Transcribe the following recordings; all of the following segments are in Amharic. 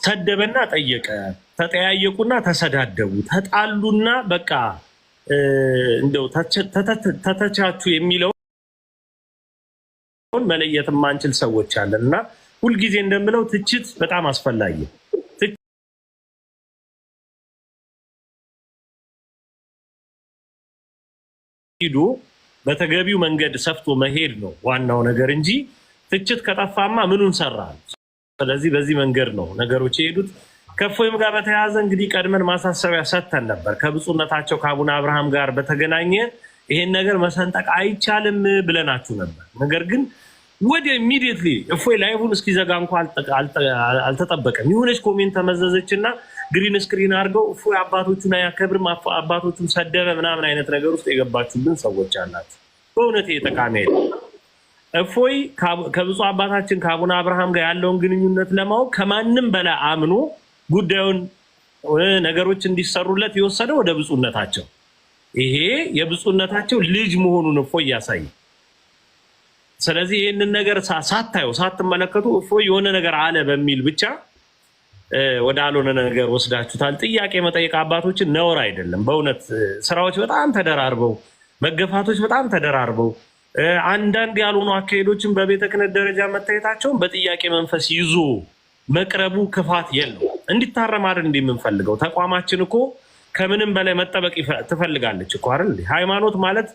ሰደበና ጠየቀ፣ ተጠያየቁና ተሰዳደቡ፣ ተጣሉና በቃ እንደው ተተቻቹ የሚለውን መለየት ማንችል ሰዎች አለንና ሁልጊዜ እንደምለው ትችት በጣም አስፈላጊ ሂዶ በተገቢው መንገድ ሰፍቶ መሄድ ነው ዋናው ነገር እንጂ ትችት ከጠፋማ ምኑን ሰራል። ስለዚህ በዚህ መንገድ ነው ነገሮች የሄዱት። ከእፎይም ጋር በተያያዘ እንግዲህ ቀድመን ማሳሰቢያ ሰጥተን ነበር። ከብፁዕነታቸው ከአቡነ አብርሃም ጋር በተገናኘ ይሄን ነገር መሰንጠቅ አይቻልም ብለናችሁ ነበር። ነገር ግን ወደ ኢሚዲየትሊ እፎይ ላይቭን እስኪዘጋ እንኳን አልተጠበቀም። የሆነች ኮሜንት ተመዘዘችና ግሪን ስክሪን አድርገው እፎይ አባቶቹን አያከብርም፣ አባቶቹን ሰደበ ምናምን አይነት ነገር ውስጥ የገባችሁልን ሰዎች አላችሁ። በእውነት የተቃመ እፎይ ከብፁዕ አባታችን ከአቡነ አብርሃም ጋር ያለውን ግንኙነት ለማወቅ ከማንም በላይ አምኖ ጉዳዩን ነገሮች እንዲሰሩለት የወሰደው ወደ ብፁዕነታቸው፣ ይሄ የብፁዕነታቸው ልጅ መሆኑን እፎይ ያሳይ። ስለዚህ ይህንን ነገር ሳትመለከቱ እፎይ የሆነ ነገር አለ በሚል ብቻ ወደ አልሆነ ነገር ወስዳችሁታል። ጥያቄ መጠየቅ አባቶችን ነውር አይደለም። በእውነት ስራዎች በጣም ተደራርበው፣ መገፋቶች በጣም ተደራርበው፣ አንዳንድ ያልሆኑ አካሄዶችን በቤተ ክህነት ደረጃ መታየታቸውን በጥያቄ መንፈስ ይዞ መቅረቡ ክፋት የለው። እንዲታረም አይደል እንደምንፈልገው። ተቋማችን እኮ ከምንም በላይ መጠበቅ ትፈልጋለች እኮ አይደል? ሃይማኖት ማለት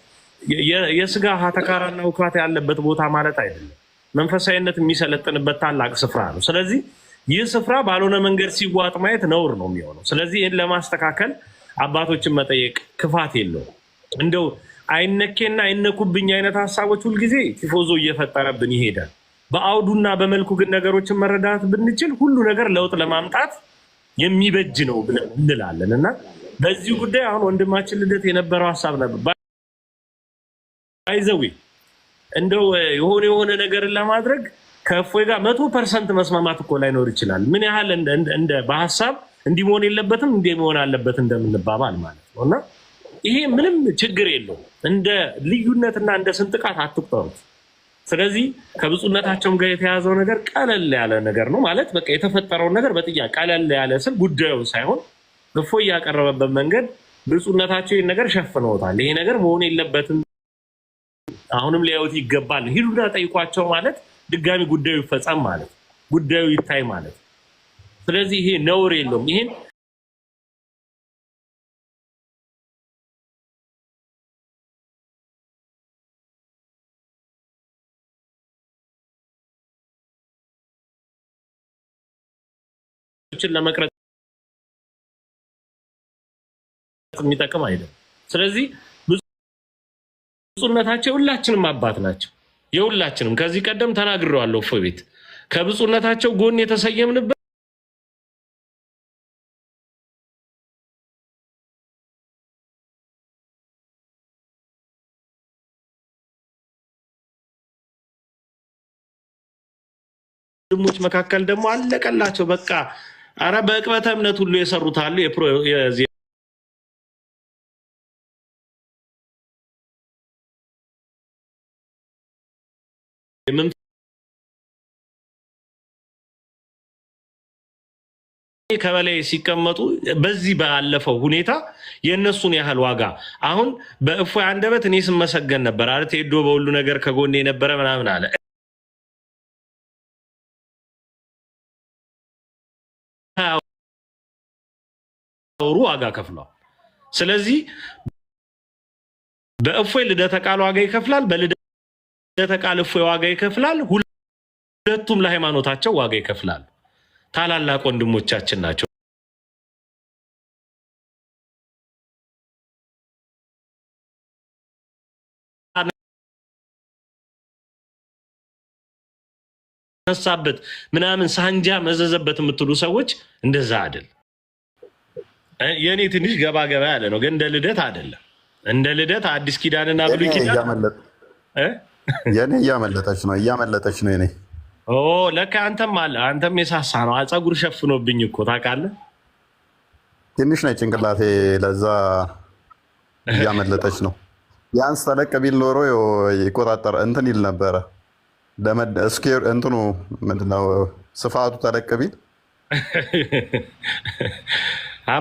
የስጋ ሀተካራና ውካት ያለበት ቦታ ማለት አይደለም። መንፈሳዊነት የሚሰለጥንበት ታላቅ ስፍራ ነው። ስለዚህ ይህ ስፍራ ባልሆነ መንገድ ሲዋጥ ማየት ነውር ነው የሚሆነው። ስለዚህ ይህን ለማስተካከል አባቶችን መጠየቅ ክፋት የለውም። እንደው አይነኬና አይነኩብኝ አይነት ሀሳቦች ሁልጊዜ ቲፎዞ እየፈጠረብን ይሄዳል። በአውዱና በመልኩ ግን ነገሮችን መረዳት ብንችል ሁሉ ነገር ለውጥ ለማምጣት የሚበጅ ነው ብለን እንላለን እና በዚህ ጉዳይ አሁን ወንድማችን ልደት የነበረው ሀሳብ ነበር። አይዘዊ እንደው የሆነ ነገርን ለማድረግ ከእፎይ ጋር 100% መስማማት እኮ ላይኖር ይችላል። ምን ያህል እንደ በሐሳብ እንዲሆን የለበትም እንደሚሆን አለበት እንደምንባባል ማለት ነውና ይሄ ምንም ችግር የለው። እንደ ልዩነትና እንደ ስንጥቃት አትቁጠሩት። ስለዚህ ከብፁዕነታቸውም ጋር የተያዘው ነገር ቀለል ያለ ነገር ነው ማለት በቃ የተፈጠረው ነገር በጥያቄ ቀለል ያለ ስል ጉዳዩ ሳይሆን እፎይ ያቀረበበት መንገድ ብፁዕነታቸው ይሄን ነገር ሸፍነውታል። ይሄ ነገር መሆን የለበትም አሁንም ሊያዩት ይገባል ሂዱና ጠይቋቸው ማለት ድጋሚ ጉዳዩ ይፈጸም ማለት ጉዳዩ ይታይ ማለት። ስለዚህ ይሄ ነውር የለውም። ይሄን ለመቅረጽ የሚጠቅም አይደለም። ስለዚህ ብፁዕነታቸው ሁላችንም አባት ናቸው። የሁላችንም ከዚህ ቀደም ተናግሬዋለሁ። እፎይ ቤት ከብፁዕነታቸው ጎን የተሰየምንበት ወንድሞች መካከል ደግሞ አለቀላቸው በቃ። አረ በእቅበተ እምነት ሁሉ የሰሩት አሉ ከበላይ ሲቀመጡ በዚህ ባለፈው ሁኔታ የነሱን ያህል ዋጋ አሁን በእፎይ አንደበት እኔ ስመሰገን ነበር አለ ቴዶ በሁሉ ነገር ከጎኔ የነበረ ምናምን አለ። ዋጋ ከፍሏል። ስለዚህ በእፎይ ልደተ ቃል ዋጋ ይከፍላል፣ በልደተ ቃል እፎይ ዋጋ ይከፍላል። ሁለቱም ለሃይማኖታቸው ዋጋ ይከፍላሉ። ታላላቅ ወንድሞቻችን ናቸው። ነሳበት ምናምን ሳንጃ መዘዘበት የምትሉ ሰዎች እንደዛ አይደል። የኔ ትንሽ ገባ ያለ ነው፣ ግን እንደ ልደት አይደለም። እንደ ልደት አዲስ ኪዳንና ብሉይ ኪዳን የኔ እያመለጠች ነው የኔ ለካ አንተም አለ አንተም የሳሳ ነው። ፀጉር ሸፍኖብኝ እኮ ታውቃለህ። ትንሽ ነው ጭንቅላቴ፣ ለዛ እያመለጠች ነው። ቢያንስ ተለቅ ቢል ኖሮ ይቆጣጠር እንትን ይል ነበረ። እስኬር እንትኑ ምንድነው ስፋቱ ተለቅ ቢል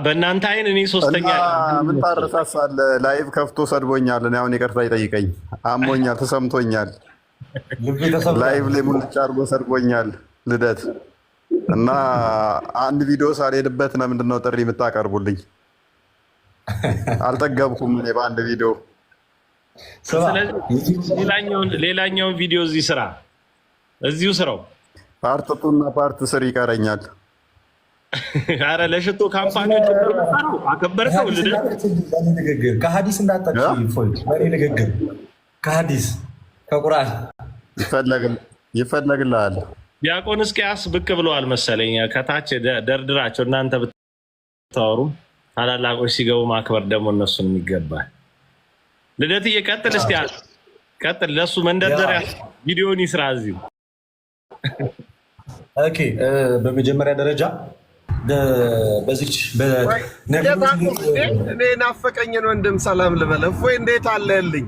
በእናንተ አይን እኔ ሶስተኛ ምን ታረሳሳለህ? ላይቭ ከፍቶ ሰድቦኛል። እኔ አሁን ይቅርታ ይጠይቀኝ። አሞኛል፣ ተሰምቶኛል። ላይቭ ላይ ሙልጭ አድርጎ ሰድቦኛል ልደት እና አንድ ቪዲዮ ሳልሄድበት ነው ምንድነው ጥሪ የምታቀርቡልኝ? አልጠገብኩም እኔ በአንድ ቪዲዮ። ሌላኛውን ቪዲዮ እዚሁ ስራው ፓርት 2 እና ፓርት 3 ይቀረኛል። አረ ለሽቶ ካምፓኒዎች አከበርከው ልደት ንግግር ከሀዲስ እንዳጠቅሽ በኔ ንግግር ከሀዲስ ከቁርአን ይፈለግልሃል። ዲያቆን እስኪያስ ብቅ ብለዋል መሰለኝ። ከታች ደርድራቸው እናንተ ብታወሩ ታላላቆች ሲገቡ ማክበር ደግሞ እነሱን ይገባል። ልደት እየቀጥል እስቲ ቀጥል። ለሱ መንደርደሪያ ቪዲዮን ይስራ እዚሁ። ኦኬ በመጀመሪያ ደረጃ በዚች እኔ ናፈቀኝን ወንድም ሰላም ልበለ ወይ እንዴት አለልኝ?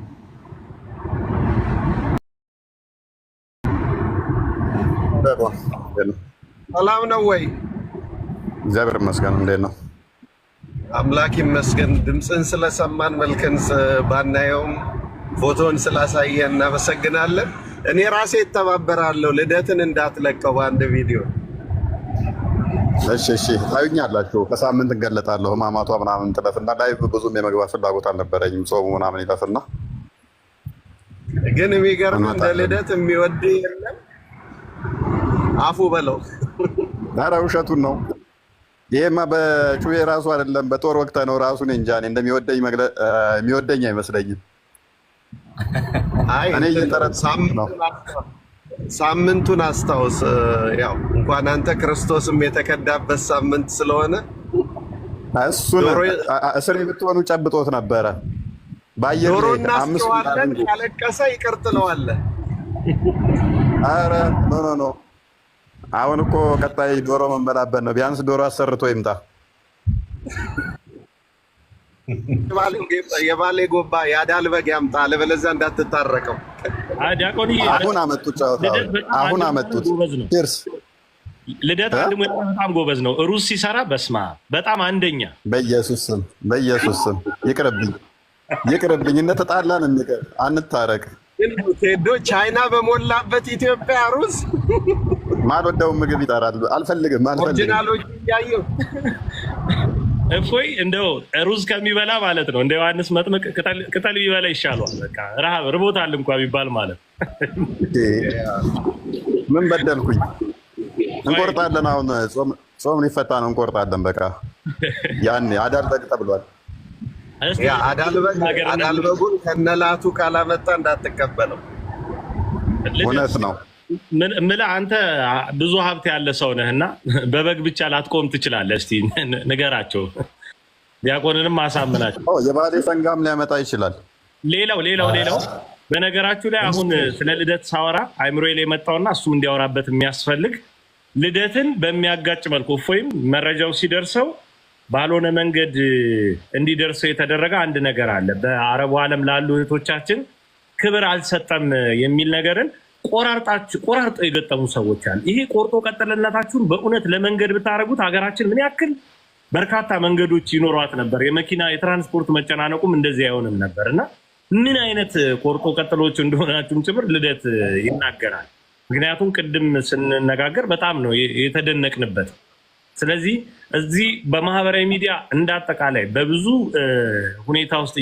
ሰላም ነው ወይ? እግዚአብሔር ይመስገን። እንዴት ነው? አምላክ ይመስገን። ድምፅን ስለሰማን መልክን ባናየውም ፎቶን ስላሳየን እናመሰግናለን። እኔ ራሴ እተባበራለሁ ልደትን እንዳትለቀው በአንድ ቪዲዮ። እሺ ታዩኛላችሁ። ከሳምንት እንገለጣለሁ። ህማማቷ ምናምን ጥለፍና ላይቭ ብዙም የመግባት ፍላጎት አልነበረኝም። ጾሙ ምናምን ይለፍና ግን የሚገርም እንደ ልደት የሚወድ የለም። አፉ በለው። ኧረ ውሸቱን ነው። ይሄማ በጩቤ ራሱ አይደለም በጦር ወቅት ነው ራሱ። እኔ እንጃ የሚወደኝ አይመስለኝም። አይ ሳምንቱን አስታውስ። ያው እንኳን አንተ ክርስቶስም የተከዳበት ሳምንት ስለሆነ እሱን እስሬ ብትሆኑ ጨብጦት ነበረ። ዶሮ እናስዋለን ያለቀሰ ይቅር ትለዋለህ። ኧረ ኖ አሁን እኮ ቀጣይ ዶሮ መንበላበት ነው። ቢያንስ ዶሮ አሰርቶ ይምጣ። የባሌ ጎባ የአዳል በግ ያምጣ፣ አለበለዚያ እንዳትታረቀው። አሁን አመጡት አሁን አመጡት። ርስ ልደት አንድ በጣም ጎበዝ ነው። ሩዝ ሲሰራ በስማ በጣም አንደኛ። በኢየሱስ ስም ይቅርብኝ። እንደተጣላን አንታረቅ። ቴዶ ቻይና በሞላበት ኢትዮጵያ ሩዝ ማልወደውን ምግብ ይጠራል። አልፈልግም። ኦሪጂናሎች እያየሁ እፎይ እንደው ሩዝ ከሚበላ ማለት ነው እንደ ዮሐንስ መጥምቅ ቅጠል ቢበላ ይሻለዋል። በቃ ረሃብ ርቦታል እንኳ ቢባል ማለት ምን በደልኩኝ? እንቆርጣለን። አሁን ጾም ሊፈታ ነው። እንቆርጣለን። በቃ ያኔ አዳል በግ ተብሏል። አዳል በጉን ከነላቱ ካላመጣ እንዳትቀበለው። እውነት ነው። ምን አንተ ብዙ ሀብት ያለ ሰው ነህና በበግ ብቻ ላትቆም ትችላለህ። እስቲ ንገራቸው፣ ዲያቆንንም አሳምናቸው። የባሌ ሰንጋም ሊያመጣ ይችላል። ሌላው በነገራችሁ ላይ አሁን ስለ ልደት ሳወራ አይምሮዬ ላይ የመጣውና እሱም እንዲያወራበት የሚያስፈልግ ልደትን በሚያጋጭ መልኩ እፎይም መረጃው ሲደርሰው ባልሆነ መንገድ እንዲደርሰው የተደረገ አንድ ነገር አለ። በአረቡ ዓለም ላሉ እህቶቻችን ክብር አልሰጠም የሚል ነገርን ቆራርጠው የገጠሙ ሰዎች አሉ። ይሄ ቆርጦ ቀጠለነታችሁን በእውነት ለመንገድ ብታደርጉት ሀገራችን ምን ያክል በርካታ መንገዶች ይኖሯት ነበር። የመኪና የትራንስፖርት መጨናነቁም እንደዚህ አይሆንም ነበር እና ምን አይነት ቆርጦ ቀጠሎች እንደሆናችሁም ጭምር ልደት ይናገራል። ምክንያቱም ቅድም ስንነጋገር በጣም ነው የተደነቅንበት። ስለዚህ እዚህ በማህበራዊ ሚዲያ እንዳጠቃላይ በብዙ ሁኔታ ውስጥ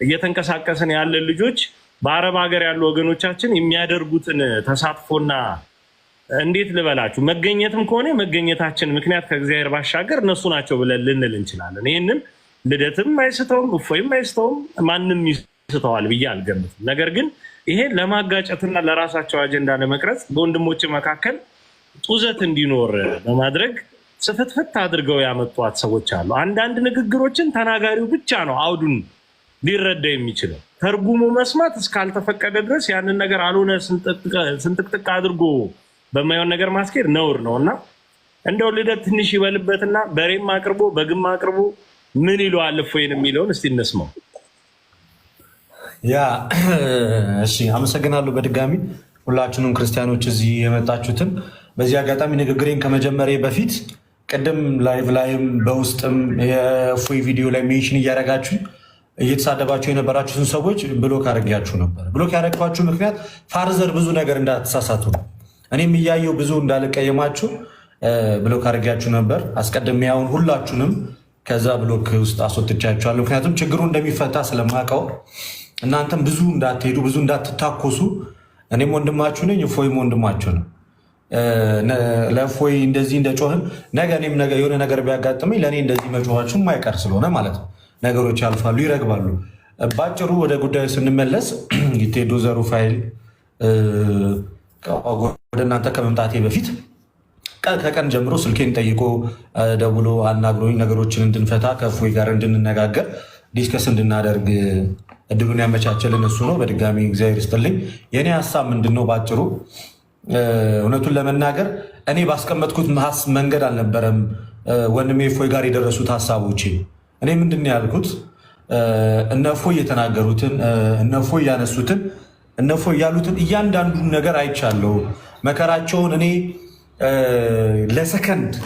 እየተንቀሳቀስን ያለን ልጆች በአረብ ሀገር ያሉ ወገኖቻችን የሚያደርጉትን ተሳትፎና እንዴት ልበላችሁ መገኘትም ከሆነ መገኘታችን ምክንያት ከእግዚአብሔር ባሻገር እነሱ ናቸው ብለን ልንል እንችላለን። ይህንን ልደትም አይስተውም፣ እፎይም አይስተውም፣ ማንም ይስተዋል ብዬ አልገምትም። ነገር ግን ይሄን ለማጋጨትና ለራሳቸው አጀንዳ ለመቅረጽ በወንድሞች መካከል ጡዘት እንዲኖር በማድረግ ስፍትፍት አድርገው ያመጧት ሰዎች አሉ። አንዳንድ ንግግሮችን ተናጋሪው ብቻ ነው አውዱን ሊረዳ የሚችለው። ተርጉሙ መስማት እስካልተፈቀደ ድረስ ያንን ነገር አልሆነ ስንጥቅጥቅ አድርጎ በማይሆን ነገር ማስኬድ ነውር ነው እና እንደው ልደት ትንሽ ይበልበትና በሬም አቅርቦ በግም አቅርቦ ምን ይለዋል እፎይን የሚለውን እስቲ እንስማው። ያ እሺ፣ አመሰግናለሁ በድጋሚ ሁላችሁንም ክርስቲያኖች እዚህ የመጣችሁትን በዚህ አጋጣሚ ንግግሬን ከመጀመሪያ በፊት ቅድም ላይቭ ላይም በውስጥም የእፎይ ቪዲዮ ላይ ሜንሽን እያደረጋችሁ እየተሳደባችሁ የነበራችሁትን ሰዎች ብሎክ አድርጊያችሁ ነበር። ብሎክ ያደረግኳችሁ ምክንያት ፋርዘር ብዙ ነገር እንዳትሳሳቱ ነው። እኔም እያየው ብዙ እንዳልቀየማችሁ ብሎክ አድርጊያችሁ ነበር። አስቀድሜ ያውን ሁላችሁንም ከዛ ብሎክ ውስጥ አስወጥቻችኋለሁ። ምክንያቱም ችግሩ እንደሚፈታ ስለማውቀው እናንተም ብዙ እንዳትሄዱ ብዙ እንዳትታኮሱ። እኔም ወንድማችሁ ነኝ፣ እፎይም ወንድማችሁ ነው። ለእፎይ እንደዚህ እንደጮህን ነገ እኔም ነገ የሆነ ነገር ቢያጋጥመኝ ለእኔ እንደዚህ መጮኋችሁ የማይቀር ስለሆነ ማለት ነው። ነገሮች ያልፋሉ፣ ይረግባሉ። በአጭሩ ወደ ጉዳዩ ስንመለስ ቴዶ ዘሩፋኤል ወደ እናንተ ከመምጣቴ በፊት ከቀን ጀምሮ ስልኬን ጠይቆ ደውሎ አናግሮኝ ነገሮችን እንድንፈታ ከእፎይ ጋር እንድንነጋገር ዲስከስ እንድናደርግ እድሉን ያመቻቸልን እሱ ነው። በድጋሚ እግዚአብሔር ይስጥልኝ። የእኔ ሀሳብ ምንድን ነው? ባጭሩ እውነቱን ለመናገር እኔ ባስቀመጥኩት መንገድ አልነበረም ወንድሜ እፎይ ጋር የደረሱት ሀሳቦቼ። እኔ ምንድን ነው ያልኩት? እነ እፎይ የተናገሩትን እነ እፎይ ያነሱትን እነ እፎይ ያሉትን እያንዳንዱን ነገር አይቻለሁ። መከራቸውን እኔ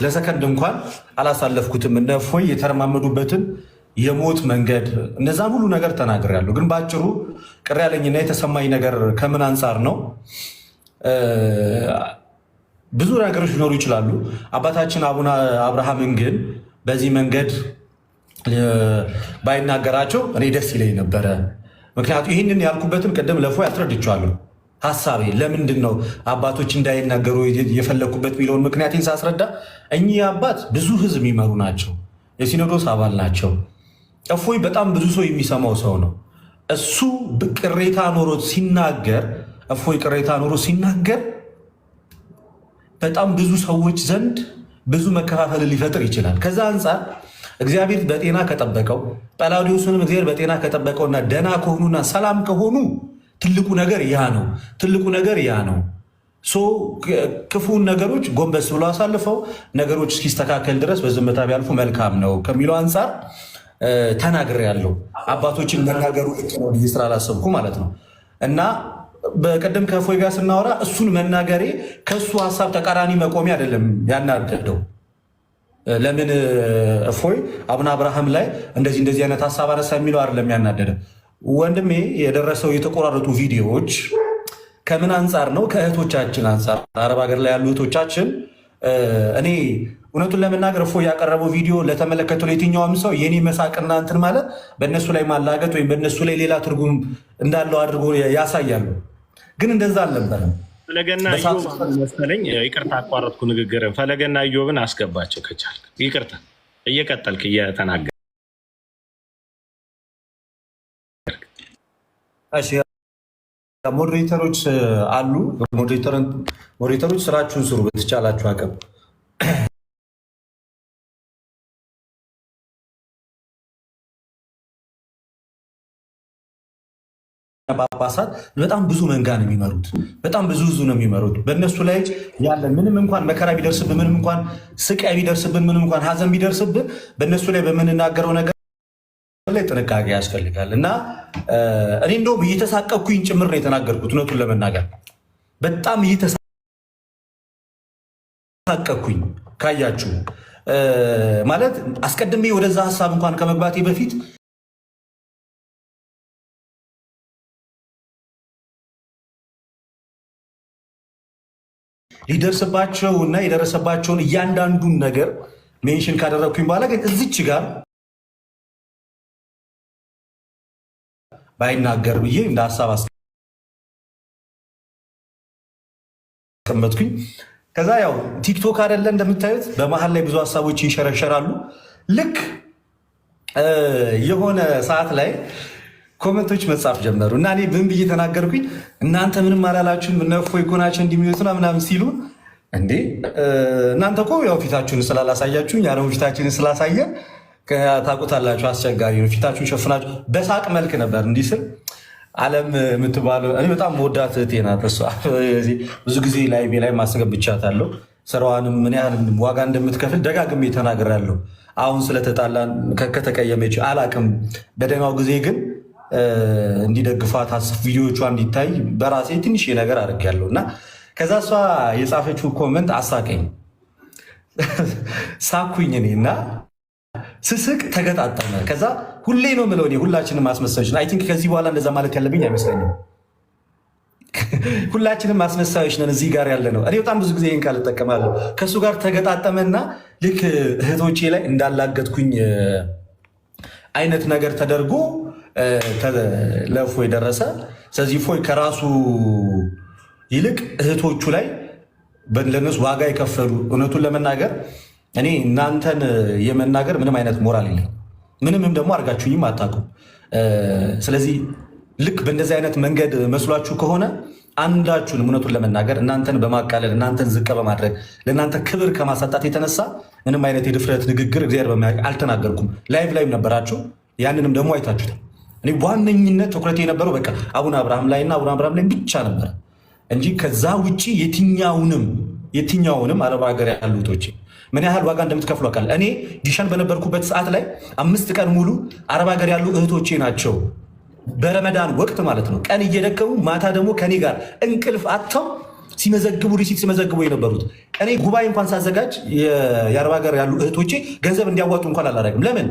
ለሰከንድ እንኳን አላሳለፍኩትም። እነ እፎይ የተረማመዱበትን የሞት መንገድ እነዛን ሁሉ ነገር ተናግሬያለሁ። ግን በአጭሩ ቅር ያለኝና የተሰማኝ ነገር ከምን አንጻር ነው? ብዙ ነገሮች ሊኖሩ ይችላሉ። አባታችን አቡነ አብርሃምን ግን በዚህ መንገድ ባይናገራቸው እኔ ደስ ይለኝ ነበረ። ምክንያቱም ይህንን ያልኩበትን ቅድም ለእፎይ አስረድቼዋለሁ። ሀሳቤ ለምንድን ነው አባቶች እንዳይናገሩ የፈለግኩበት የሚለውን ምክንያቴን ሳስረዳ እኚህ አባት ብዙ ሕዝብ የሚመሩ ናቸው። የሲኖዶስ አባል ናቸው። እፎይ በጣም ብዙ ሰው የሚሰማው ሰው ነው። እሱ ቅሬታ ኖሮት ሲናገር እፎይ ቅሬታ ኖሮት ሲናገር በጣም ብዙ ሰዎች ዘንድ ብዙ መከፋፈል ሊፈጥር ይችላል። ከዛ አንጻር እግዚአብሔር በጤና ከጠበቀው ጳላዲዮስንም እግዚአብሔር በጤና ከጠበቀውና ደና ከሆኑና ሰላም ከሆኑ ትልቁ ነገር ያ ነው። ትልቁ ነገር ያ ነው። ክፉን ነገሮች ጎንበስ ብሎ አሳልፈው ነገሮች እስኪስተካከል ድረስ በዝምታ ቢያልፉ መልካም ነው ከሚለው አንጻር ተናግሬያለሁ። አባቶችን መናገሩ ልክ ነው ብዬ ስላላሰብኩ ማለት ነው። እና በቀደም ከእፎይ ጋር ስናወራ እሱን መናገሬ ከእሱ ሀሳብ ተቃራኒ መቆሜ አይደለም ያናደደው። ለምን እፎይ አቡነ አብርሃም ላይ እንደዚህ አይነት ሀሳብ አነሳ የሚለው አይደለም ያናደደ። ወንድሜ የደረሰው የተቆራረጡ ቪዲዮዎች ከምን አንጻር ነው? ከእህቶቻችን አንጻር፣ አረብ ሀገር ላይ ያሉ እህቶቻችን እኔ እውነቱን ለመናገር እፎይ ያቀረበው ቪዲዮ ለተመለከተው የትኛውም ሰው የኔ መሳቅና እንትን ማለት በእነሱ ላይ ማላገጥ ወይም በእነሱ ላይ ሌላ ትርጉም እንዳለው አድርጎ ያሳያሉ። ግን እንደዛ አልነበረም። ፈለገና ኢዮብ መሰለኝ። ይቅርታ አቋረጥኩ ንግግርን። ፈለገና ኢዮብን አስገባቸው ከቻልክ። ይቅርታ እየቀጠልክ እየተናገር። ሞዴሬተሮች አሉ። ሞዴሬተሮች ስራችሁን ስሩ በተቻላችሁ አቅም። ጳጳሳት በጣም ብዙ መንጋ ነው የሚመሩት። በጣም ብዙ ነው የሚመሩት። በእነሱ ላይ ያለ ምንም እንኳን መከራ ቢደርስብን፣ ምንም እንኳን ስቃይ ቢደርስብን፣ ምንም እንኳን ሀዘን ቢደርስብን በእነሱ ላይ በምንናገረው ነገር ላይ ጥንቃቄ ያስፈልጋል። እና እኔ እንደውም እየተሳቀኩኝ ጭምር ነው የተናገርኩት። እውነቱን ለመናገር በጣም እየተሳቀኩኝ ካያችሁ ማለት አስቀድሜ ወደዛ ሀሳብ እንኳን ከመግባቴ በፊት ሊደርስባቸው እና የደረሰባቸውን እያንዳንዱን ነገር ሜንሽን ካደረግኩኝ በኋላ ግን እዚች ጋር ባይናገር ብዬ እንደ ሀሳብ አስቀመጥኩኝ። ከዛ ያው ቲክቶክ አይደለ እንደምታዩት በመሀል ላይ ብዙ ሀሳቦች ይንሸረሸራሉ። ልክ የሆነ ሰዓት ላይ ኮመንቶች መጻፍ ጀመሩ እና እኔ ምን ብዬ ተናገርኩኝ? እናንተ ምንም አላላችሁም እነ እፎይ እኮ ናቸው እንዲሚሉትና ምናምን ሲሉ እንዴ እናንተ እኮ ያው ፊታችሁን ስላላሳያችሁኝ ያ ደግሞ ፊታችንን ስላሳየን ታውቁታላችሁ። አስቸጋሪ ነው። ፊታችሁን ሸፍናችሁ በሳቅ መልክ ነበር እንዲህ ስል ዓለም የምትባለው እኔ በጣም መወዳት እህቴ ናት። እሷ ብዙ ጊዜ ላይቤ ላይ ማስገብቻታለሁ። ስራዋንም ምን ያህል ዋጋ እንደምትከፍል ደጋግሜ ተናግራለሁ። አሁን ስለተጣላን ከተቀየመች አላቅም። በደህናው ጊዜ ግን እንዲደግፋት ቪዲዮቿ እንዲታይ በራሴ ትንሽ ነገር አድርጌያለሁ እና ከዛ እሷ የጻፈችው ኮመንት አሳቀኝ። ሳኩኝ እኔ እና ስስቅ ተገጣጠመ። ከዛ ሁሌ ነው የምለው እኔ ሁላችንም አስመሳዮች ነን። አይ ቲንክ ከዚህ በኋላ እንደዛ ማለት ያለብኝ አይመስለኝም። ሁላችንም አስመሳዮች ነን እዚህ ጋር ያለ ነው። እኔ በጣም ብዙ ጊዜ ይህን ቃል እጠቀማለሁ። ከእሱ ጋር ተገጣጠመና ልክ እህቶቼ ላይ እንዳላገጥኩኝ አይነት ነገር ተደርጎ ለእፎይ ደረሰ። ስለዚህ እፎይ ከራሱ ይልቅ እህቶቹ ላይ ለነሱ ዋጋ የከፈሉ እውነቱን ለመናገር እኔ እናንተን የመናገር ምንም አይነት ሞራል የለኝም። ምንምም ደግሞ አድርጋችሁኝም አታውቁም። ስለዚህ ልክ በእንደዚህ አይነት መንገድ መስሏችሁ ከሆነ አንዳችሁን እውነቱን ለመናገር እናንተን በማቃለል እናንተን ዝቅ በማድረግ ለእናንተ ክብር ከማሳጣት የተነሳ ምንም አይነት የድፍረት ንግግር እግዚአብሔር በሚያውቅ አልተናገርኩም። ላይቭ ላይም ነበራችሁ፣ ያንንም ደግሞ አይታችሁታል። እኔ በዋነኝነት ትኩረት የነበረው በቃ አቡነ አብርሃም ላይና አቡነ አብርሃም ላይ ብቻ ነበረ እንጂ ከዛ ውጭ የትኛውንም አረብ ሀገር ያሉ እህቶቼ ምን ያህል ዋጋ እንደምትከፍሉ አውቃለሁ። እኔ ጊሸን በነበርኩበት ሰዓት ላይ 5 ቀን ሙሉ አረብ ሀገር ያሉ እህቶቼ ናቸው በረመዳን ወቅት ማለት ነው ቀን እየደከሙ ማታ ደግሞ ከኔ ጋር እንቅልፍ አጥተው ሲመዘግቡ ሪሲት ሲመዘግቡ የነበሩት። እኔ ጉባኤ እንኳን ሳዘጋጅ የአረብ ሀገር ያሉ እህቶቼ ገንዘብ እንዲያዋጡ እንኳን አላደረግም። ለምን?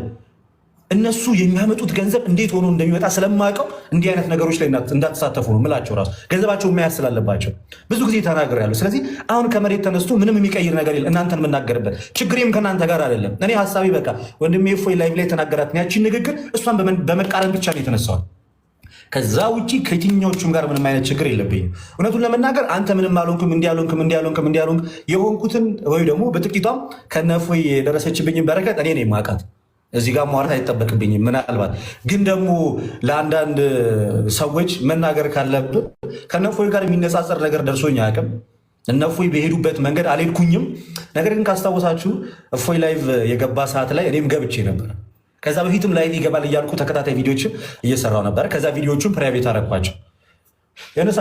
እነሱ የሚያመጡት ገንዘብ እንዴት ሆኖ እንደሚመጣ ስለማውቀው እንዲህ አይነት ነገሮች ላይ እንዳትሳተፉ ነው ምላቸው። ራሱ ገንዘባቸው መያዝ ስላለባቸው ብዙ ጊዜ ተናግሬያለሁ። ስለዚህ አሁን ከመሬት ተነስቶ ምንም የሚቀይር ነገር የለም። እናንተን የምናገርበት ችግሬም ከእናንተ ጋር አይደለም። እኔ ሀሳቢ በቃ ወንድሜ እፎይ ላይቭ ላይ የተናገራትን ያቺን ንግግር እሷን በመቃረን ብቻ ነው የተነሳዋል። ከዛ ውጭ ከየትኛዎቹም ጋር ምንም አይነት ችግር የለብኝም። እውነቱን ለመናገር አንተ ምንም አልሆንክም እንዲያልሆንክም የሆንኩትን ወይ ደግሞ በጥቂቷም ከነ እፎይ የደረሰችብኝን በረከት እኔ ነኝ የማውቃት። እዚህ ጋር ማውራት አይጠበቅብኝም። ምናልባት ግን ደግሞ ለአንዳንድ ሰዎች መናገር ካለብን ከነ እፎይ ጋር የሚነጻጸር ነገር ደርሶኝ አያውቅም። እነ እፎይ በሄዱበት መንገድ አልሄድኩኝም። ነገር ግን ካስታወሳችሁ እፎይ ላይቭ የገባ ሰዓት ላይ እኔም ገብቼ ነበር። ከዛ በፊትም ላይቭ ይገባል እያልኩ ተከታታይ ቪዲዮችን እየሰራው ነበር። ከዛ ቪዲዮቹን ፕራይቬት አረኳቸው።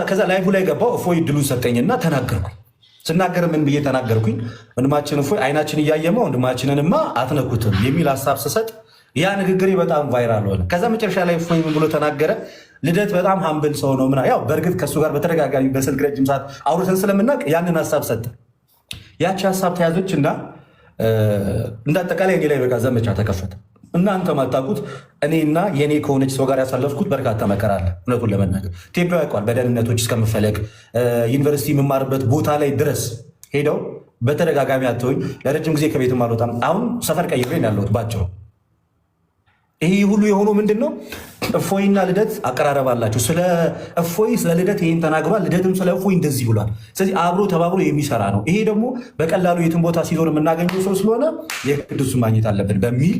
ከዛ ላይቭ ላይ ገባው። እፎይ ድሉን ሰጠኝና ተናገርኩኝ። ስናገር ምን ብዬ ተናገርኩኝ? ወንድማችን እፎይ አይናችን እያየመ ወንድማችንንማ አትነኩትም የሚል ሀሳብ ስሰጥ ያ ንግግሬ በጣም ቫይራል ሆነ። ከዛ መጨረሻ ላይ እፎይ ምን ብሎ ተናገረ? ልደት በጣም ሀምብል ሰው ነው ምናምን። ያው በእርግጥ ከእሱ ጋር በተደጋጋሚ በስልክ ረጅም ሰዓት አውርተን ስለምናውቅ ያንን ሀሳብ ሰጠ። ያቺ ሀሳብ ተያዘች እና እንዳጠቃላይ እኔ ላይ በቃ ዘመቻ ተከፈተ። እናንተ ማታውቁት እኔና የኔ ከሆነች ሰው ጋር ያሳለፍኩት በርካታ መከራ አለ። እውነቱን ለመናገር ቴዶ ያውቋል። በደህንነቶች እስከምፈለግ ዩኒቨርሲቲ የምማርበት ቦታ ላይ ድረስ ሄደው በተደጋጋሚ አተውኝ። ለረጅም ጊዜ ከቤትም አልወጣም። አሁን ሰፈር ቀይሬ ያለሁት ባጭሩ። ይህ ሁሉ የሆኑ ምንድን ነው? እፎይና ልደት አቀራረብ አላቸው። ስለ እፎይ ስለ ልደት ይህን ተናግሯል። ልደትም ስለ እፎይ እንደዚህ ብሏል። ስለዚህ አብሮ ተባብሮ የሚሰራ ነው። ይሄ ደግሞ በቀላሉ የትን ቦታ ሲዞር የምናገኘው ሰው ስለሆነ የቅዱሱ ማግኘት አለብን በሚል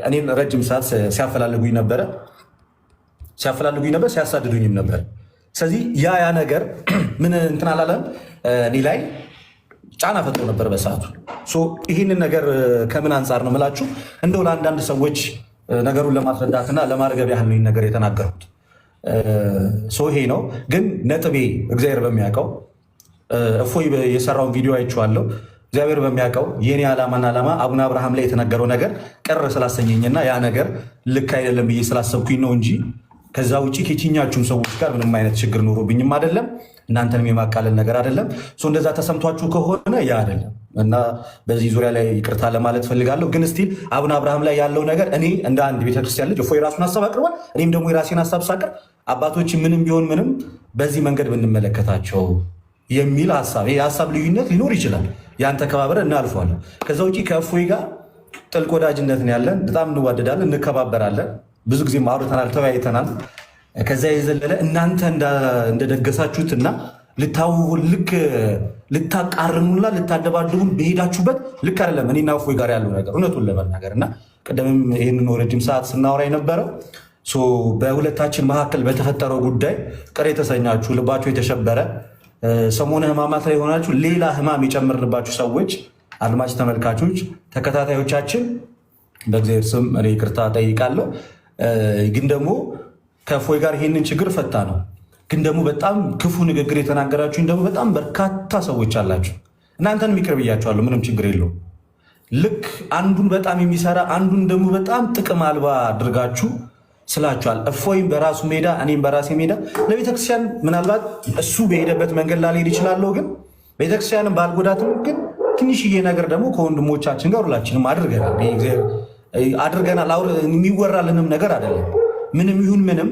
እኔን ረጅም ሰዓት ሲያፈላልጉኝ ነበር፣ ሲያሳድዱኝም ነበር። ስለዚህ ያ ነገር ምን እንትን አላለም፣ እኔ ላይ ጫና ፈጥሮ ነበር በሰዓቱ። ይህንን ነገር ከምን አንጻር ነው ምላችሁ? እንደው ለአንዳንድ ሰዎች ነገሩን ለማስረዳትና ለማርገብ ያህል ነው ነገር የተናገርኩት። ይሄ ነው ግን ነጥቤ። እግዚአብሔር በሚያውቀው እፎይ የሰራውን ቪዲዮ አይቼዋለሁ። እግዚአብሔር በሚያውቀው የኔ ዓላማና ዓላማ አቡነ አብርሃም ላይ የተነገረው ነገር ቅር ስላሰኘኝና ያ ነገር ልክ አይደለም ብዬ ስላሰብኩኝ ነው እንጂ ከዛ ውጭ ከየትኛችሁም ሰዎች ጋር ምንም አይነት ችግር ኖሮብኝም አይደለም። እናንተንም የማቃለል ነገር አይደለም። እንደዛ ተሰምቷችሁ ከሆነ ያ አይደለም እና በዚህ ዙሪያ ላይ ይቅርታ ለማለት ፈልጋለሁ። ግን ስቲል አቡነ አብርሃም ላይ ያለው ነገር እኔ እንደ አንድ ቤተክርስቲያን ልጅ እፎይ የራሱን ሀሳብ አቅርቧል። እኔም ደግሞ የራሴን ሀሳብ ሳቅር አባቶች ምንም ቢሆን ምንም በዚህ መንገድ ብንመለከታቸው የሚል ሀሳብ የሀሳብ ልዩነት ሊኖር ይችላል። ያን ተከባብረ እናልፈዋለን። ከዛ ውጭ ከእፎይ ጋር ጥልቅ ወዳጅነት ያለን፣ በጣም እንዋደዳለን፣ እንከባበራለን። ብዙ ጊዜ አውርተናል፣ ተወያይተናል። ከዛ የዘለለ እናንተ እንደደገሳችሁትና ልክ ልታቃርኑና ልታደባድቡን በሄዳችሁበት ልክ አይደለም። እኔና እፎይ ጋር ያለው ነገር እውነቱን ለመናገር እና ቅድምም ይህንን ረጅም ሰዓት ስናወራ የነበረው በሁለታችን መካከል በተፈጠረው ጉዳይ ቅር የተሰኛችሁ ልባችሁ የተሸበረ ሰሞነ ሕማማት ላይ የሆናችሁ ሌላ ሕማም የጨመርንባችሁ ሰዎች፣ አድማጭ ተመልካቾች፣ ተከታታዮቻችን በእግዚአብሔር ስም እኔ ይቅርታ ጠይቃለሁ። ግን ደግሞ ከእፎይ ጋር ይህንን ችግር ፈታ ነው። ግን ደግሞ በጣም ክፉ ንግግር የተናገራችሁኝ ደግሞ በጣም በርካታ ሰዎች አላችሁ። እናንተንም ይቅር ብያችኋለሁ። ምንም ችግር የለውም። ልክ አንዱን በጣም የሚሰራ አንዱን ደግሞ በጣም ጥቅም አልባ አድርጋችሁ ስላችኋል። እፎይም በራሱ ሜዳ እኔም በራሴ ሜዳ ለቤተክርስቲያን ምናልባት እሱ በሄደበት መንገድ ላልሄድ ይችላለሁ፣ ግን ቤተክርስቲያንን ባልጎዳትም ግን ትንሽዬ ነገር ደግሞ ከወንድሞቻችን ጋር ሁላችንም አድርገናል። የሚወራልንም ነገር አይደለም። ምንም ይሁን ምንም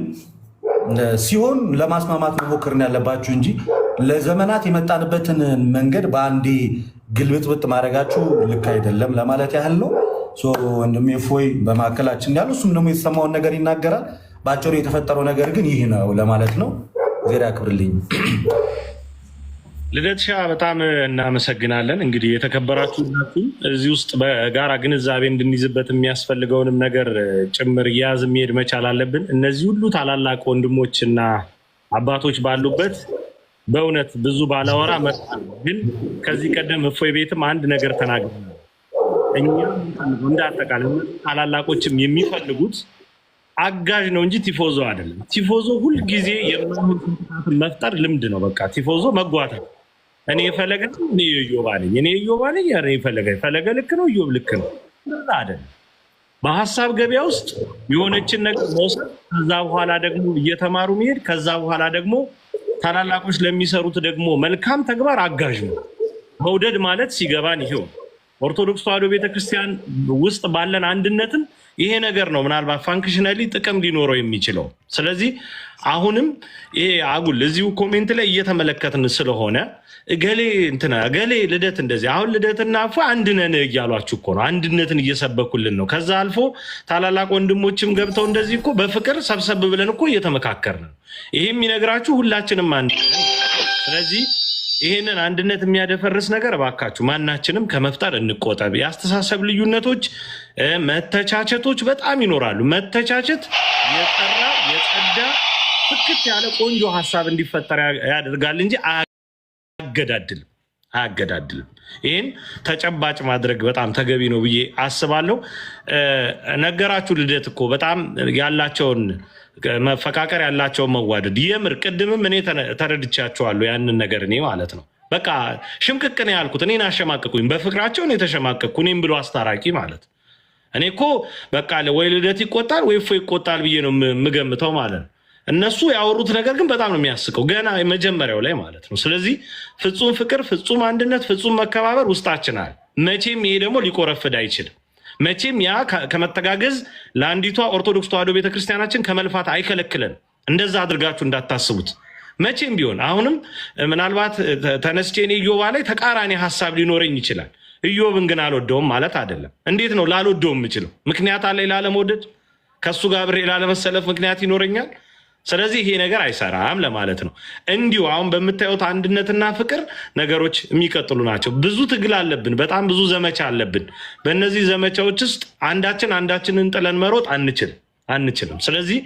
ሲሆን ለማስማማት መሞከርን ያለባችሁ እንጂ ለዘመናት የመጣንበትን መንገድ በአንዴ ግልብጥብጥ ማድረጋችሁ ልክ አይደለም ለማለት ያህል ነው። ወንድሜ እፎይ በማዕከላችን ያሉ እሱም ደግሞ የተሰማውን ነገር ይናገራል። በአጭሩ የተፈጠረው ነገር ግን ይህ ነው ለማለት ነው። እግዚአብሔር ያክብርልኝ። ልደትሻ በጣም እናመሰግናለን። እንግዲህ የተከበራችሁ እዚህ ውስጥ በጋራ ግንዛቤ እንድንይዝበት የሚያስፈልገውንም ነገር ጭምር እያያዝ የሚሄድ መቻል አለብን። እነዚህ ሁሉ ታላላቅ ወንድሞችና አባቶች ባሉበት በእውነት ብዙ ባላወራ ግን ከዚህ ቀደም እፎይ ቤትም አንድ ነገር ተናግረናል። እኛ እንደ አጠቃላይ ታላላቆችም የሚፈልጉት አጋዥ ነው እንጂ ቲፎዞ አይደለም። ቲፎዞ ሁልጊዜ የማይሆን ስንትታትን መፍጠር ልምድ ነው። በቃ ቲፎዞ መጓተት እኔ የፈለገ እኔ የዮባ ነኝ፣ እኔ የዮባ ነኝ፣ ፈለገ ልክ ነው፣ ዮብ ልክ ነው አይደለም። በሀሳብ ገበያ ውስጥ የሆነችን ነገር መውሰድ፣ ከዛ በኋላ ደግሞ እየተማሩ መሄድ፣ ከዛ በኋላ ደግሞ ታላላቆች ለሚሰሩት ደግሞ መልካም ተግባር አጋዥ ነው። መውደድ ማለት ሲገባን ይሄው ኦርቶዶክስ ተዋሕዶ ቤተክርስቲያን ውስጥ ባለን አንድነትም ይሄ ነገር ነው ምናልባት ፋንክሽናሊ ጥቅም ሊኖረው የሚችለው። ስለዚህ አሁንም ይሄ አጉል እዚሁ ኮሜንት ላይ እየተመለከትን ስለሆነ እገሌ ልደት እንደዚህ አሁን ልደትና አንድ ነን እያሏችሁ እኮ ነው። አንድነትን እየሰበኩልን ነው። ከዛ አልፎ ታላላቅ ወንድሞችም ገብተው እንደዚህ እኮ በፍቅር ሰብሰብ ብለን እኮ እየተመካከርን ነው። ይሄ የሚነግራችሁ ሁላችንም አንድ። ስለዚህ ይሄንን አንድነት የሚያደፈርስ ነገር እባካችሁ ማናችንም ከመፍጠር እንቆጠብ። የአስተሳሰብ ልዩነቶች፣ መተቻቸቶች በጣም ይኖራሉ። መተቻቸት የጠራ የጸዳ ፍክት ያለ ቆንጆ ሀሳብ እንዲፈጠር ያደርጋል እንጂ አያገዳድልም። ይህን ተጨባጭ ማድረግ በጣም ተገቢ ነው ብዬ አስባለሁ። ነገራችሁ ልደት እኮ በጣም ያላቸውን መፈቃቀር ያላቸውን መዋደድ የምር ቅድምም እኔ ተረድቻቸዋለሁ። ያንን ነገር እኔ ማለት ነው በቃ ሽምቅቅ ነው ያልኩት። እኔን አሸማቅቁኝ፣ በፍቅራቸው እኔ ተሸማቀቅኩ። እኔም ብሎ አስታራቂ ማለት እኔ እኮ በቃ ወይ ልደት ይቆጣል ወይ እፎይ ይቆጣል ብዬ ነው የምገምተው ማለት ነው። እነሱ ያወሩት ነገር ግን በጣም ነው የሚያስቀው ገና መጀመሪያው ላይ ማለት ነው። ስለዚህ ፍጹም ፍቅር፣ ፍጹም አንድነት፣ ፍጹም መከባበር ውስጣችን አለ። መቼም ይሄ ደግሞ ሊቆረፍድ አይችልም። መቼም ያ ከመተጋገዝ ለአንዲቷ ኦርቶዶክስ ተዋሕዶ ቤተክርስቲያናችን ከመልፋት አይከለክለን። እንደዛ አድርጋችሁ እንዳታስቡት መቼም ቢሆን። አሁንም ምናልባት ተነስቼ እኔ ኢዮባ ላይ ተቃራኒ ሀሳብ ሊኖረኝ ይችላል። ኢዮብን ግን አልወደውም ማለት አይደለም። እንዴት ነው ላልወደውም የምችለው? ምክንያት አለኝ ላለመውደድ፣ ከእሱ ጋር ብሬ ላለመሰለፍ ምክንያት ይኖረኛል። ስለዚህ ይሄ ነገር አይሰራም ለማለት ነው። እንዲሁ አሁን በምታዩት አንድነትና ፍቅር ነገሮች የሚቀጥሉ ናቸው። ብዙ ትግል አለብን፣ በጣም ብዙ ዘመቻ አለብን። በእነዚህ ዘመቻዎች ውስጥ አንዳችንን ጥለን መሮጥ አንችልም። ስለዚህ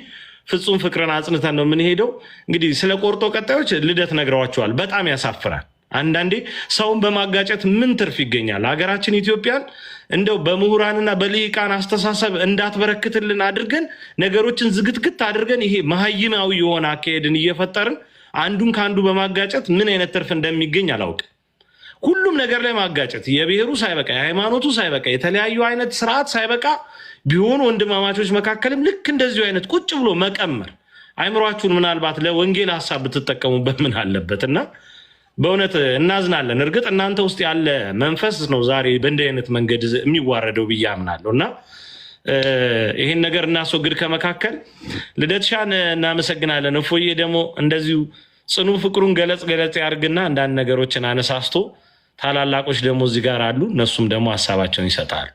ፍጹም ፍቅርን አጽንተን ነው የምንሄደው። እንግዲህ ስለ ቆርጦ ቀጣዮች ልደት ነግረዋቸዋል። በጣም ያሳፍራል። አንዳንዴ ሰውን በማጋጨት ምን ትርፍ ይገኛል? ሀገራችን ኢትዮጵያን እንደው በምሁራንና በልሂቃን አስተሳሰብ እንዳትበረክትልን አድርገን ነገሮችን ዝግትግት አድርገን ይሄ መሀይማዊ የሆነ አካሄድን እየፈጠርን አንዱን ከአንዱ በማጋጨት ምን አይነት ትርፍ እንደሚገኝ አላውቅም። ሁሉም ነገር ላይ ማጋጨት የብሔሩ ሳይበቃ የሃይማኖቱ ሳይበቃ የተለያዩ አይነት ስርዓት ሳይበቃ ቢሆኑ ወንድማማቾች መካከልም ልክ እንደዚሁ አይነት ቁጭ ብሎ መቀመር አይምሯችሁን ምናልባት ለወንጌል ሀሳብ ብትጠቀሙበት ምን አለበት? እና በእውነት እናዝናለን። እርግጥ እናንተ ውስጥ ያለ መንፈስ ነው ዛሬ በእንዲህ አይነት መንገድ የሚዋረደው ብዬ አምናለሁ። እና ይሄን ነገር እናስወግድ ከመካከል። ልደትሻን እናመሰግናለን። እፎዬ ደግሞ እንደዚሁ ጽኑ ፍቅሩን ገለጽ ያድርግና አንዳንድ ነገሮችን አነሳስቶ ታላላቆች ደግሞ እዚህ ጋር አሉ፣ እነሱም ደግሞ ሀሳባቸውን ይሰጣሉ።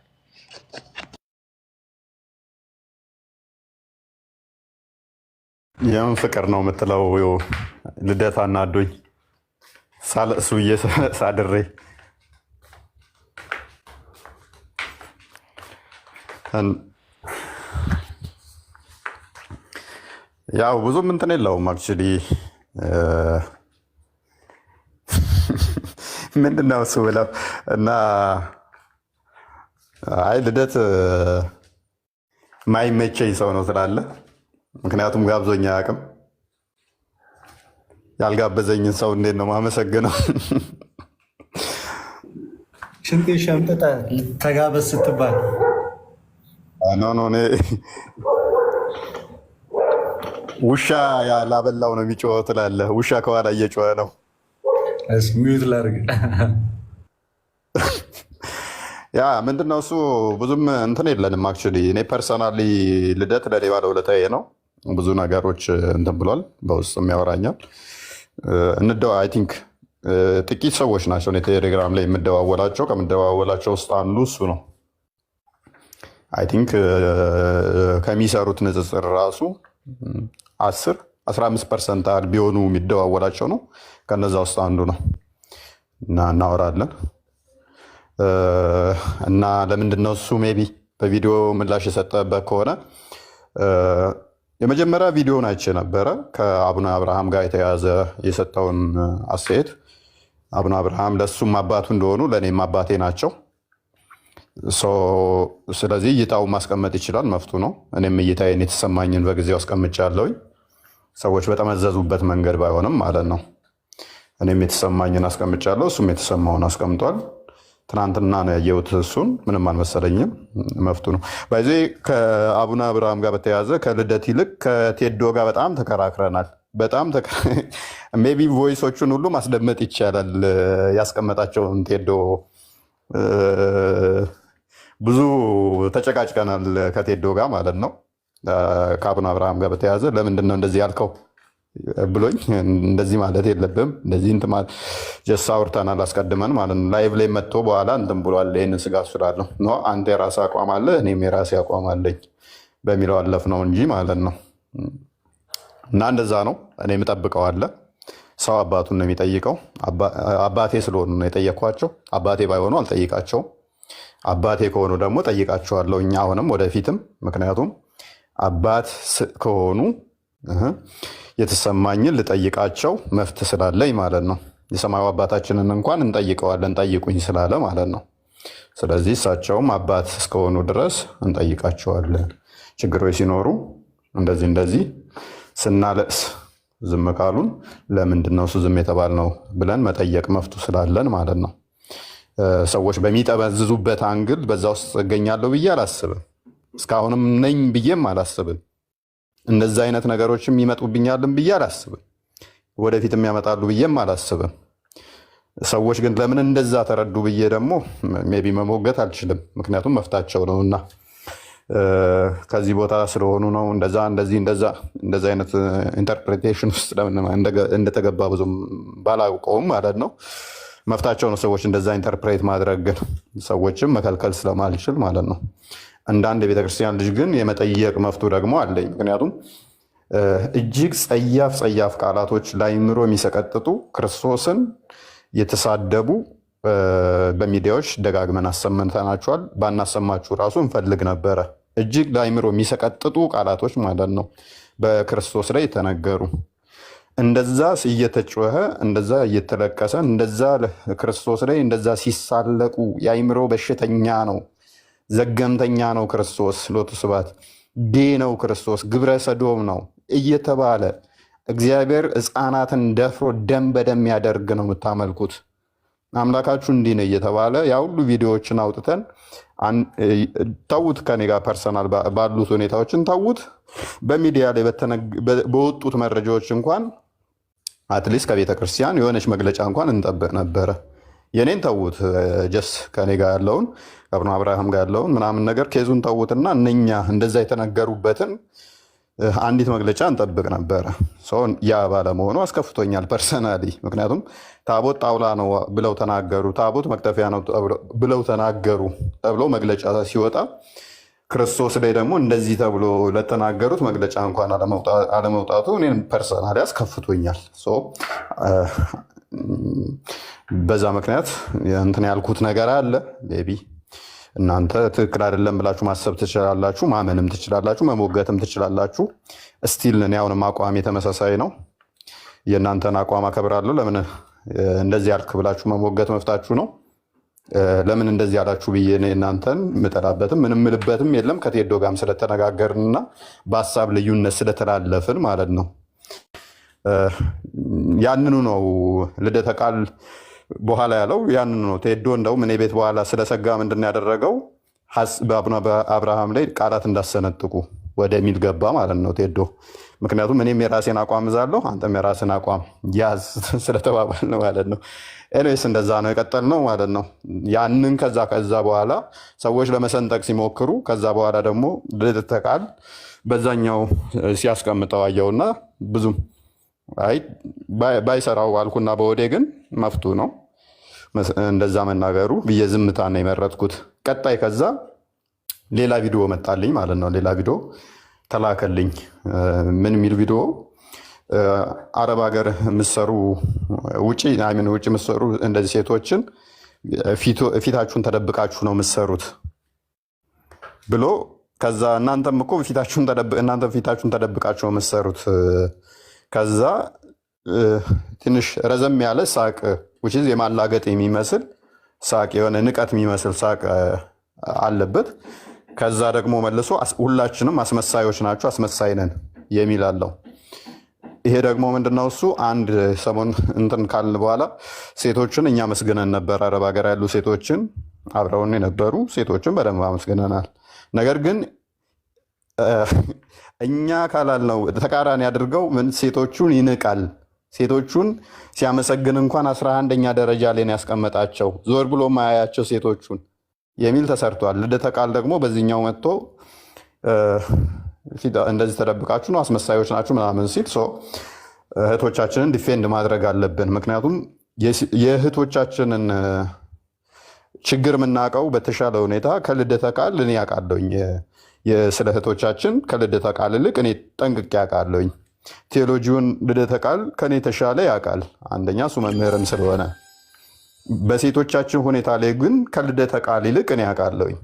የምን ፍቅር ነው የምትለው? ልደት አናዶኝ ሳለእሱ ብዬ ሳድሬ ያው ብዙም እንትን የለውም። አክቹዋሊ ምንድን ነው እሱ ብለው እና አይ ልደት ማይመቸኝ ሰው ነው ስላለ ምክንያቱም ጋብዞኛ አያውቅም። ያልጋበዘኝን ሰው እንዴት ነው ማመሰግነው? ሽንጤ ሸምጥጠ ልተጋበዝ ስትባል ውሻ ላበላው ነው የሚጮኸው ትላለህ። ውሻ ከኋላ እየጮኸ ነው። ሚዩት ላድርግ። ያ ምንድነው እሱ ብዙም እንትን የለንም። አክቹዋሊ እኔ ፐርሰናሊ ልደት ለኔ ባለውለታዬ ነው። ብዙ ነገሮች እንትን ብሏል፣ በውስጥም ያወራኛል። አይ ቲንክ ጥቂት ሰዎች ናቸው እኔ ቴሌግራም ላይ የምደዋወላቸው። ከምደዋወላቸው ውስጥ አንዱ እሱ ነው። አይ ቲንክ ከሚሰሩት ንጽጽር ራሱ 10-15% ያህል ቢሆኑ የሚደዋወላቸው ነው። ከነዛ ውስጥ አንዱ ነው እና እናወራለን እና ለምንድነው እሱ ሜይ ቢ በቪዲዮ ምላሽ የሰጠበት ከሆነ የመጀመሪያ ቪዲዮን አይቼ ነበረ ከአቡነ አብርሃም ጋር የተያዘ የሰጠውን አስተያየት። አቡነ አብርሃም ለእሱም አባቱ እንደሆኑ ለእኔም አባቴ ናቸው። ስለዚህ እይታውን ማስቀመጥ ይችላል፣ መፍቱ ነው። እኔም እይታዬን የተሰማኝን በጊዜው አስቀምጫለሁኝ። ሰዎች በተመዘዙበት መንገድ ባይሆንም ማለት ነው። እኔም የተሰማኝን አስቀምጫለሁ፣ እሱም የተሰማውን አስቀምጧል። ትናንትና ነው ያየሁት፣ እሱን ምንም አልመሰለኝም፣ መፍቱ ነው። በዚህ ከአቡነ አብርሃም ጋር በተያያዘ ከልደት ይልቅ ከቴዶ ጋር በጣም ተከራክረናል። በጣም ሜይ ቢ ቮይሶቹን ሁሉ ማስደመጥ ይቻላል። ያስቀመጣቸውን ቴዶ ብዙ ተጨቃጭቀናል ከቴዶ ጋር ማለት ነው። ከአቡነ አብርሃም ጋር በተያያዘ ለምንድን ነው እንደዚህ ያልከው ብሎኝ፣ እንደዚህ ማለት የለብም እንደዚህ እንትን ጀስ አውርተናል አስቀድመን ማለት ነው። ላይቭ ላይ መጥቶ በኋላ እንትን ብሏል። ይህንን ስጋት ስላለሁ ነው። አንተ የራስህ አቋም አለ፣ እኔም የራሴ አቋም አለኝ በሚለው አለፍ ነው እንጂ ማለት ነው። እና እንደዛ ነው። እኔ የምጠብቀው አለ። ሰው አባቱን ነው የሚጠይቀው። አባቴ ስለሆኑ ነው የጠየኳቸው። አባቴ ባይሆኑ አልጠይቃቸውም። አባቴ ከሆኑ ደግሞ ጠይቃቸዋለሁ፣ እኛ አሁንም ወደፊትም። ምክንያቱም አባት ከሆኑ የተሰማኝን ልጠይቃቸው መፍት ስላለኝ ማለት ነው። የሰማዩ አባታችንን እንኳን እንጠይቀዋለን ጠይቁኝ ስላለ ማለት ነው። ስለዚህ እሳቸውም አባት እስከሆኑ ድረስ እንጠይቃቸዋለን። ችግሮች ሲኖሩ እንደዚህ ስናለቅስ ዝም ካሉን ለምንድን ነው እሱ ዝም የተባልነው ብለን መጠየቅ መፍቱ ስላለን ማለት ነው። ሰዎች በሚጠመዝዙበት አንግል በዛ ውስጥ እገኛለሁ ብዬ አላስብም። እስካሁንም ነኝ ብዬም አላስብም። እንደዛ አይነት ነገሮችም ይመጡብኛልን ብዬ አላስብም። ወደፊትም ያመጣሉ ብዬም አላስብም። ሰዎች ግን ለምን እንደዛ ተረዱ ብዬ ደግሞ ሜይ ቢ መሞገት አልችልም። ምክንያቱም መፍታቸው ነው እና ከዚህ ቦታ ስለሆኑ ነው እንደዛ አይነት ኢንተርፕሬቴሽን ውስጥ እንደተገባ ብዙም ባላውቀውም ማለት ነው። መፍታቸው ነው ሰዎች እንደዛ ኢንተርፕሬት ማድረግ፣ ግን ሰዎችም መከልከል ስለማልችል ማለት ነው። እንዳንድ የቤተክርስቲያን ልጅ ግን የመጠየቅ መፍቱ ደግሞ አለኝ። ምክንያቱም እጅግ ጸያፍ ቃላቶች ለአእምሮ የሚሰቀጥጡ ክርስቶስን የተሳደቡ በሚዲያዎች ደጋግመን አሰምተናችኋል። ባናሰማችሁ ራሱ እንፈልግ ነበረ። እጅግ ለአእምሮ የሚሰቀጥጡ ቃላቶች ማለት ነው በክርስቶስ ላይ የተነገሩ። እንደዛ እየተጮኸ እንደዛ እየተለቀሰ እንደዛ ክርስቶስ ላይ እንደዛ ሲሳለቁ የአእምሮ በሽተኛ ነው፣ ዘገምተኛ ነው ክርስቶስ፣ ሎቱ ስብሐት ዴ ነው ክርስቶስ፣ ግብረ ሰዶም ነው እየተባለ እግዚአብሔር ሕፃናትን ደፍሮ ደም በደም ያደርግ ነው የምታመልኩት፣ አምላካችሁ እንዲህ ነው እየተባለ ያ ሁሉ ቪዲዮዎችን አውጥተን ተዉት። ከኔ ጋር ፐርሰናል ባሉት ሁኔታዎችን ተዉት። በሚዲያ ላይ በወጡት መረጃዎች እንኳን አትሊስት ከቤተ ክርስቲያን የሆነች መግለጫ እንኳን እንጠብቅ ነበረ። የኔን ተዉት። ጀስ ከኔ ጋር ያለውን ከአቡነ አብርሃም ጋር ያለውን ምናምን ነገር ኬዙን ተዉትና እነኛ እንደዛ የተነገሩበትን አንዲት መግለጫ እንጠብቅ ነበረ። ያ ባለመሆኑ አስከፍቶኛል ፐርሰናሊ። ምክንያቱም ታቦት ጣውላ ነው ብለው ተናገሩ፣ ታቦት መክተፊያ ነው ብለው ተናገሩ ተብሎ መግለጫ ሲወጣ ክርስቶስ ላይ ደግሞ እንደዚህ ተብሎ ለተናገሩት መግለጫ እንኳን አለመውጣቱ እኔን ፐርሰናሊ አስከፍቶኛል። በዛ ምክንያት እንትን ያልኩት ነገር አለ። ቤቢ እናንተ ትክክል አይደለም ብላችሁ ማሰብ ትችላላችሁ፣ ማመንም ትችላላችሁ፣ መሞገትም ትችላላችሁ። እስቲል እኔ አሁንም አቋም የተመሳሳይ ነው። የእናንተን አቋም አከብራለሁ። ለምን እንደዚህ ያልክ ብላችሁ መሞገት መፍታችሁ ነው። ለምን እንደዚህ ያላችሁ ብዬ እናንተን ምጠላበትም ምንም ምልበትም የለም። ከቴዶ ጋርም ስለተነጋገርንና በሀሳብ ልዩነት ስለተላለፍን ማለት ነው። ያንኑ ነው ልደተ ቃል በኋላ ያለው ያንኑ ነው። ቴዶ እንደውም እኔ ቤት በኋላ ስለሰጋ ምንድን ያደረገው በአቡነ አብርሃም ላይ ቃላት እንዳሰነጥቁ ወደሚል ገባ ማለት ነው ቴዶ። ምክንያቱም እኔም የራሴን አቋም እዛለሁ፣ አንተም የራስን አቋም ያዝ ስለተባባልን ማለት ነው። ኤኒዌይስ እንደዛ ነው የቀጠልነው ማለት ነው። ያንን ከዛ በኋላ ሰዎች ለመሰንጠቅ ሲሞክሩ ከዛ በኋላ ደግሞ ልደተ ቃል በዛኛው ሲያስቀምጠው አየውና ብዙም አይ ባይሰራው አልኩና በወዴ ግን መፍቱ ነው እንደዛ መናገሩ ብዬ ዝምታ ነው የመረጥኩት። ቀጣይ ከዛ ሌላ ቪዲዮ መጣልኝ ማለት ነው። ሌላ ቪዲዮ ተላከልኝ። ምን የሚል ቪዲዮ? አረብ ሀገር የምትሰሩ ውጭ የምትሰሩ እንደዚህ ሴቶችን ፊታችሁን ተደብቃችሁ ነው የምትሰሩት ብሎ ከዛ እናንተም እኮ ፊታችሁን ተደብቃችሁ ነው የምትሰሩት። ከዛ ትንሽ ረዘም ያለ ሳቅ የማላገጥ የሚመስል ሳቅ የሆነ ንቀት የሚመስል ሳቅ አለበት። ከዛ ደግሞ መልሶ ሁላችንም አስመሳዮች ናቸው አስመሳይ ነን የሚል አለው። ይሄ ደግሞ ምንድነው? እሱ አንድ ሰሞን እንትን ካልን በኋላ ሴቶችን እኛ መስግነን ነበር። አረብ ሀገር ያሉ ሴቶችን አብረውን የነበሩ ሴቶችን በደንብ አመስግነናል። ነገር ግን እኛ ካላልነው ተቃራኒ አድርገው ምን ሴቶቹን ይንቃል። ሴቶቹን ሲያመሰግን እንኳን 11ኛ ደረጃ ላይ ነው ያስቀመጣቸው፣ ዞር ብሎ ማያያቸው ሴቶቹን የሚል ተሰርቷል። ልደተ ቃል ደግሞ በዚህኛው መጥቶ እንደዚህ ተደብቃችሁ ነው አስመሳዮች ናችሁ ምናምን ሲል እህቶቻችንን ዲፌንድ ማድረግ አለብን። ምክንያቱም የእህቶቻችንን ችግር የምናውቀው በተሻለ ሁኔታ ከልደተ ቃል እኔ ያውቃለሁኝ። ስለ እህቶቻችን ከልደተ ቃል ይልቅ እኔ ጠንቅቄ ያውቃለሁኝ። ቴዎሎጂውን ልደተ ቃል ከኔ የተሻለ ያውቃል። አንደኛ እሱ መምህርም ስለሆነ፣ በሴቶቻችን ሁኔታ ላይ ግን ከልደተ ቃል ይልቅ እኔ ያውቃለሁኝ።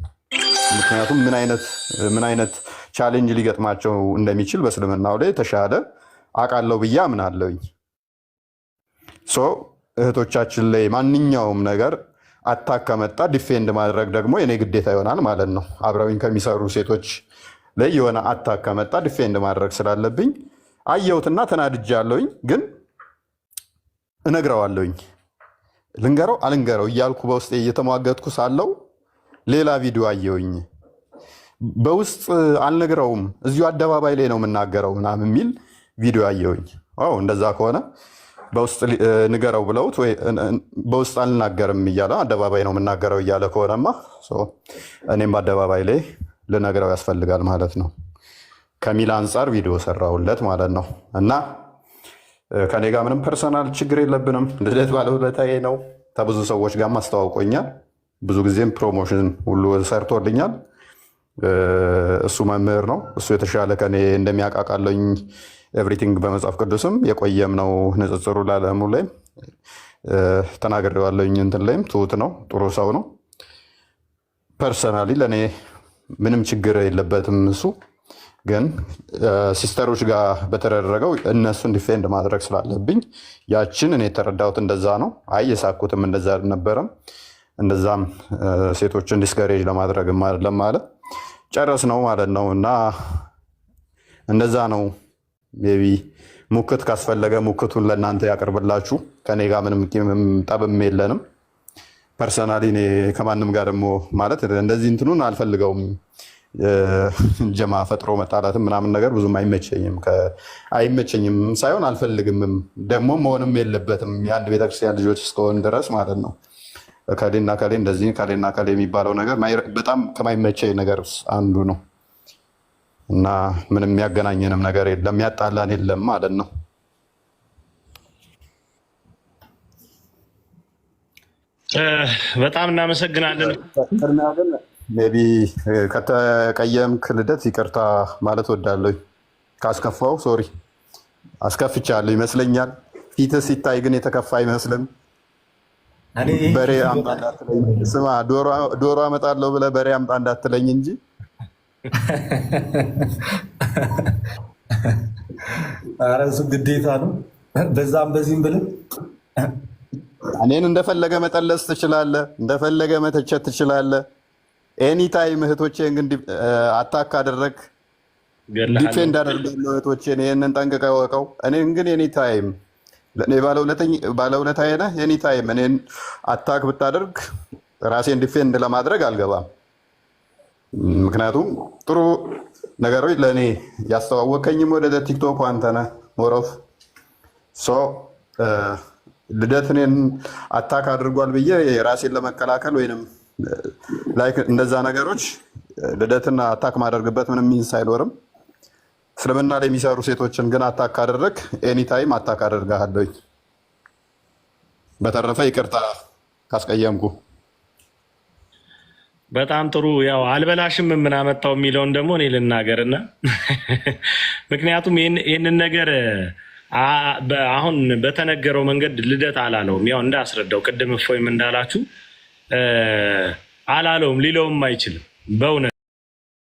ምክንያቱም ምን አይነት ቻሌንጅ ሊገጥማቸው እንደሚችል በእስልምናው ላይ የተሻለ አውቃለሁ ብዬ አምናለሁኝ። እህቶቻችን ላይ ማንኛውም ነገር አታክ ከመጣ ዲፌንድ ማድረግ ደግሞ የኔ ግዴታ ይሆናል ማለት ነው። አብረውኝ ከሚሰሩ ሴቶች ላይ የሆነ አታክ ከመጣ ዲፌንድ ማድረግ ስላለብኝ አየሁትና ተናድጃለሁኝ። ግን እነግረዋለሁኝ። ልንገረው አልንገረው እያልኩ በውስጤ እየተሟገጥኩ ሳለው ሌላ ቪዲዮ አየሁኝ። በውስጥ አልነግረውም እዚሁ አደባባይ ላይ ነው የምናገረው ምናምን የሚል ቪዲዮ አየሁኝ። እንደዛ ከሆነ በውስጥ ንገረው ብለውት ወይ በውስጥ አልናገርም እያለ አደባባይ ነው የምናገረው እያለ ከሆነማ እኔም በአደባባይ ላይ ልነግረው ያስፈልጋል ማለት ነው ከሚል አንጻር ቪዲዮ ሰራውለት ማለት ነው። እና ከኔ ጋር ምንም ፐርሰናል ችግር የለብንም። ልደት ባለውለታዬ ነው። ከብዙ ሰዎች ጋር አስተዋውቆኛል። ብዙ ጊዜም ፕሮሞሽን ሁሉ ሰርቶልኛል። እሱ መምህር ነው። እሱ የተሻለ ከኔ እንደሚያውቃቃለኝ ኤቭሪቲንግ በመጽሐፍ ቅዱስም የቆየም ነው። ንጽጽሩ ላለሙ ላይም ተናግሬዋለሁኝ። እንትን ላይም ትሁት ነው፣ ጥሩ ሰው ነው። ፐርሰናሊ ለእኔ ምንም ችግር የለበትም። እሱ ግን ሲስተሮች ጋር በተደረገው እነሱን ዲፌንድ ማድረግ ስላለብኝ ያችን እኔ የተረዳሁት እንደዛ ነው። አይ የሳኩትም እንደዛ አልነበረም። እንደዛም ሴቶችን ዲስከሬጅ ለማድረግ ለማለት ጨረስ ነው ማለት ነው። እና እንደዛ ነው። ሜይ ቢ ሙክት ካስፈለገ ሙክቱን ለእናንተ ያቀርብላችሁ። ከኔ ጋር ምንም ጠብም የለንም። ፐርሰናሊ እኔ ከማንም ጋር ደግሞ ማለት እንደዚህ እንትኑን አልፈልገውም። ጀማ ፈጥሮ መጣላትም ምናምን ነገር ብዙም አይመቸኝም ሳይሆን አልፈልግምም። ደግሞ መሆንም የለበትም የአንድ ቤተክርስቲያን ልጆች እስከሆን ድረስ ማለት ነው። ከሌና ከሌ እንደዚህ ከሌና ከሌ የሚባለው ነገር በጣም ከማይመቸኝ ነገር አንዱ ነው እና ምንም የሚያገናኘንም ነገር የለም፣ የሚያጣላን የለም ማለት ነው። በጣም እናመሰግናለን። ሜይ ቢ ከተቀየምክ ልደት ይቅርታ ማለት ወዳለሁ። ካስከፋው ሶሪ፣ አስከፍቻለሁ ይመስለኛል። ፊትህ ሲታይ ግን የተከፋ አይመስልም። በሬ አምጣ እንዳትለኝ፣ ስማ ዶሮ አመጣለሁ ብለህ በሬ አምጣ እንዳትለኝ እንጂ ኧረ እሱ ግዴታ ነው። በዛም በዚህም ብለህ እኔን እንደፈለገ መጠለስ ትችላለህ፣ እንደፈለገ መተቸት ትችላለህ። ኤኒታይም እህቶቼን ግን አታክ አደረግ ዲፌንድ አደርጋለሁ እህቶቼን። ይህንን ጠንቅቀህ እወቀው። እኔን ግን ኤኒታይም ለእኔ ባለውለታዬ ነህ። ኤኒታይም እኔን አታክ ብታደርግ ራሴን ዲፌንድ ለማድረግ አልገባም። ምክንያቱም ነገሮች ለእኔ ያስተዋወቀኝም ወደ ቲክቶክ አንተ ነህ ሞሮፍ ልደት እኔን አታክ አድርጓል ብዬ የራሴን ለመከላከል ወይንም ላይክ እንደዛ ነገሮች ልደትን አታክ ማደርግበት ምንም ሚንስ አይኖርም። እስልምና ላይ የሚሰሩ ሴቶችን ግን አታክ ካደረግ ኤኒታይም አታክ አደርግሃለሁኝ። በተረፈ ይቅርታ ካስቀየምኩ። በጣም ጥሩ። ያው አልበላሽም ምን አመጣው የሚለውን ደግሞ እኔ ልናገርና ምክንያቱም ይህንን ነገር አሁን በተነገረው መንገድ ልደት አላለውም። ያው እንዳስረዳው ቅድም እፎይም እንዳላችሁ አላለውም፣ ሊለውም አይችልም በእውነት